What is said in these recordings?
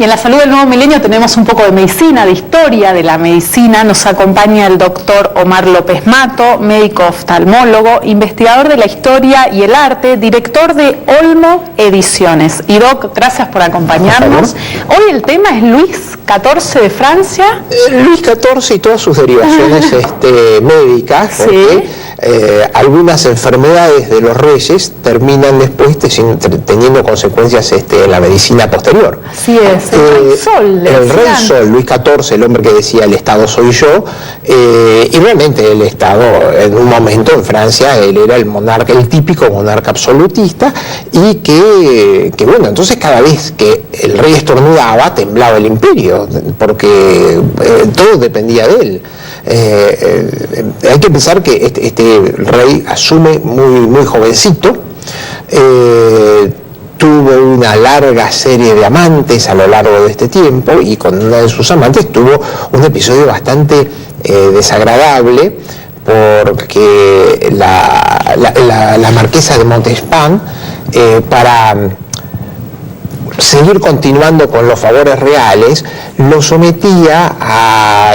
Y en la salud del nuevo milenio tenemos un poco de medicina, de historia de la medicina. Nos acompaña el doctor Omar López Mato, médico oftalmólogo, investigador de la historia y el arte, director de Olmo Ediciones. Y Doc, gracias por acompañarnos. Hoy el tema es Luis XIV de Francia. Luis XIV y todas sus derivaciones médicas, porque algunas enfermedades de los reyes terminan después teniendo consecuencias en la medicina posterior. Así es, el Rey Sol. El Rey Sol, Luis XIV, el hombre que decía el Estado soy yo, y realmente el Estado, en un momento en Francia, él era el monarca, el típico monarca absolutista, y que bueno, entonces cada vez que el rey estornudaba, temblaba el imperio, porque todo dependía de él. Hay que pensar que este rey asume muy jovencito, tuvo una larga serie de amantes a lo largo de este tiempo, y con una de sus amantes tuvo un episodio bastante desagradable, porque la marquesa de Montespan, para seguir continuando con los favores reales, lo sometía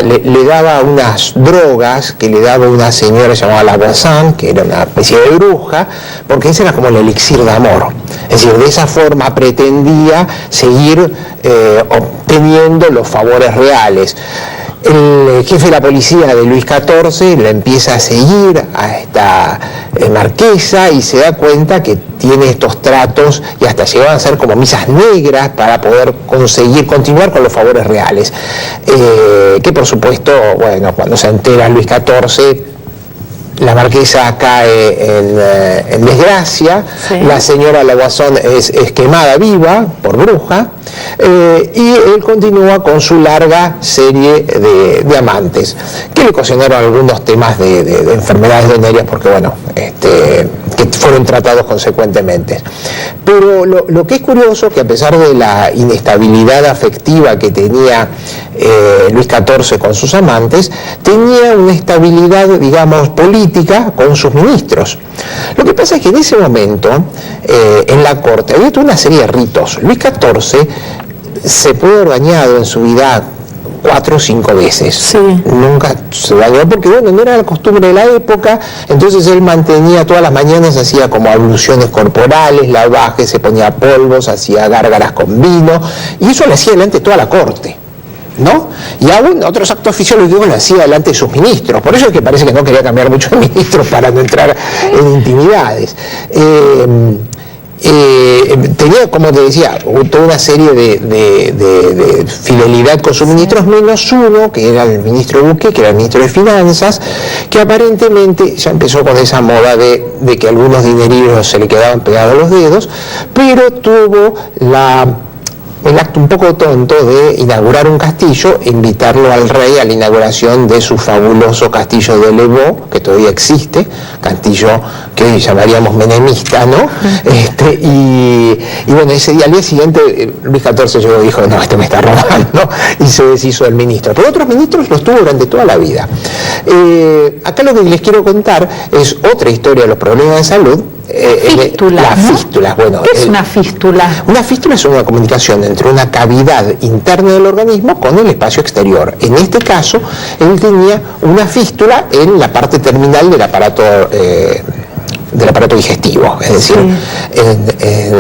le daba unas drogas que le daba una señora llamada La Voisin, que era una especie de bruja, porque ese era como el elixir de amor. Es decir, de esa forma pretendía seguir obteniendo los favores reales. El jefe de la policía de Luis XIV le empieza a seguir a esta marquesa y se da cuenta que tiene estos tratos, y hasta llegaban a ser como misas negras para poder continuar con los favores reales. Que por supuesto, bueno, cuando se entera Luis XIV, la marquesa cae en desgracia, sí. La señora La Voisin es quemada viva por bruja, y él continúa con su larga serie de amantes, que le ocasionaron algunos temas de enfermedades venéreas, porque bueno, que fueron tratados consecuentemente. Pero lo que es curioso, que a pesar de la inestabilidad afectiva que tenía Luis XIV con sus amantes, tenía una estabilidad, digamos, política con sus ministros. Lo que pasa es que en ese momento, en la corte, había toda una serie de ritos. Luis XIV se puede haber bañado en su vida 4 o 5 veces. Sí. Nunca se bañó porque, bueno, no era la costumbre de la época, entonces él mantenía todas las mañanas, hacía como abluciones corporales, lavajes, se ponía polvos, hacía gárgaras con vino, y eso lo hacía delante de toda la corte, ¿no? Y aún otros actos fisiológicos lo hacía delante de sus ministros. Por eso es que parece que no quería cambiar mucho de ministros para no entrar en intimidades. Tenía, como te decía, toda una serie de fidelidad con sus ministros, menos uno, que era el ministro Bouquet, que era el ministro de Finanzas, que aparentemente ya empezó con esa moda de que algunos dinerillos se le quedaban pegados a los dedos, pero tuvo el acto un poco tonto de inaugurar un castillo e invitarlo al rey a la inauguración de su fabuloso castillo de Le Vaux, que todavía existe, castillo que hoy llamaríamos menemista, ¿no? Y bueno, ese día, al día siguiente, Luis XIV llegó y dijo, no, me está robando, y se deshizo del ministro. Pero otros ministros los tuvo durante toda la vida. Acá lo que les quiero contar es otra historia de los problemas de salud. Fístulas, ¿no? Fístulas, bueno. ¿Qué es una fístula? Una fístula es una comunicación entre una cavidad interna del organismo con el espacio exterior. En este caso, él tenía una fístula en la parte terminal del aparato digestivo, es decir, sí.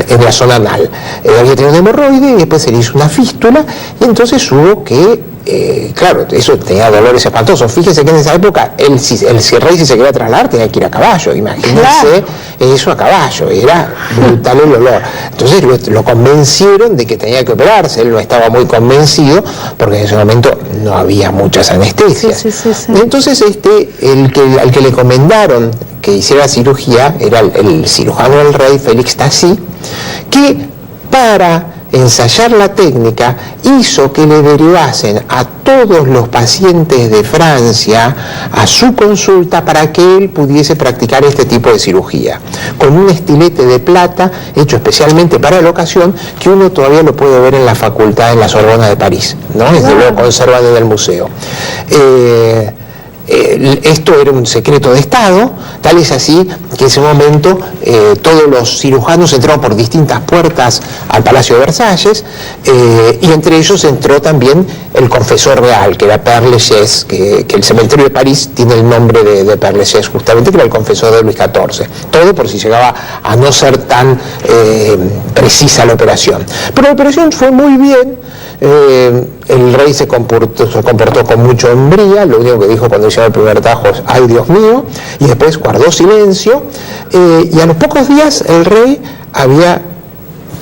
en la zona anal. Había tenido un hemorroide y después se le hizo una fístula, y entonces hubo que claro, eso tenía dolores espantosos. Fíjese que en esa época el rey, si se quería trasladar, tenía que ir a caballo. Imagínense, claro, eso a caballo, era brutal el olor. Entonces lo convencieron de que tenía que operarse. Él no estaba muy convencido porque en ese momento no había muchas anestesias. Sí. Entonces al que le encomendaron que hiciera cirugía era el cirujano del rey, Félix Tassy, que para ensayar la técnica hizo que le derivasen a todos los pacientes de Francia a su consulta para que él pudiese practicar este tipo de cirugía, con un estilete de plata hecho especialmente para la ocasión, que uno todavía lo puede ver en la facultad, en la Sorbona de París, ¿no? Desde luego conservan en el museo. esto era un secreto de Estado, tal es así que en ese momento todos los cirujanos entraron por distintas puertas al Palacio de Versalles, y entre ellos entró también el confesor real, que era Père Lachaise, que el cementerio de París tiene el nombre de Père Lachaise, justamente, que era el confesor de Luis XIV. Todo por si llegaba a no ser tan precisa la operación. Pero la operación fue muy bien. El rey se comportó con mucha hombría. Lo único que dijo cuando hicieron el primer tajo es "ay, Dios mío", y después guardó silencio, y a los pocos días el rey había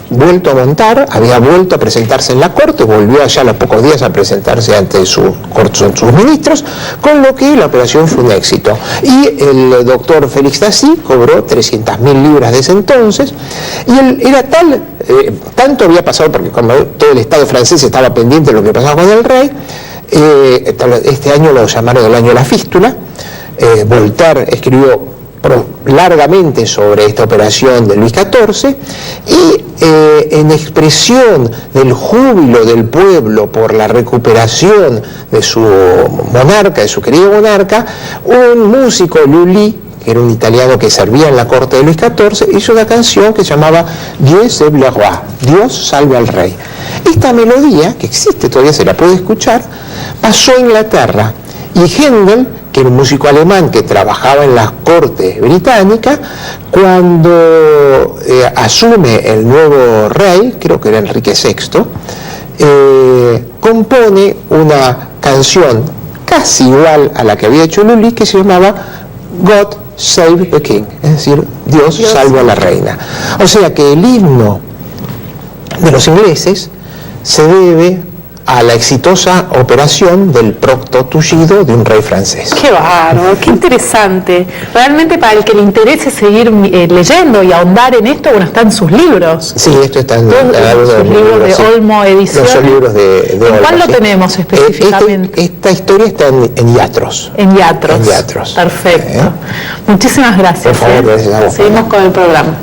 vuelto a montar, había vuelto a presentarse en la corte, volvió allá a los pocos días a presentarse ante sus ministros, con lo que la operación fue un éxito. Y el doctor Félix Dassy cobró 300.000 libras de ese entonces, y él era tanto había pasado, porque como todo el Estado francés estaba pendiente de lo que pasaba con el rey, este año lo llamaron el año de la fístula. Voltaire escribió largamente sobre esta operación de Luis XIV, y en expresión del júbilo del pueblo por la recuperación de su monarca, de su querido monarca, un músico, Lully, que era un italiano que servía en la corte de Luis XIV, hizo una canción que se llamaba Dieu sauve le roi, Dios salve al rey. Esta melodía, que existe, todavía se la puede escuchar, pasó a Inglaterra, y Händel, que era un músico alemán que trabajaba en la corte británica, cuando asume el nuevo rey, creo que era Enrique VI, compone una canción casi igual a la que había hecho Lully, que se llamaba God Save the King, es decir, Dios salve a la reina. O sea que el himno de los ingleses se debe a la exitosa operación del procto tullido de un rey francés. ¡Qué bárbaro! ¡Qué interesante! Realmente, para el que le interese seguir leyendo y ahondar en esto, bueno, están sus libros. Sí, esto está en sus libros de Olmo Ediciones. Los libros de Olmo. ¿Cuál lo tenemos específicamente? Esta historia está en Iatros. En Iatros. En Iatros. Perfecto. Muchísimas gracias. Por favor, gracias a vos. Seguimos con el programa.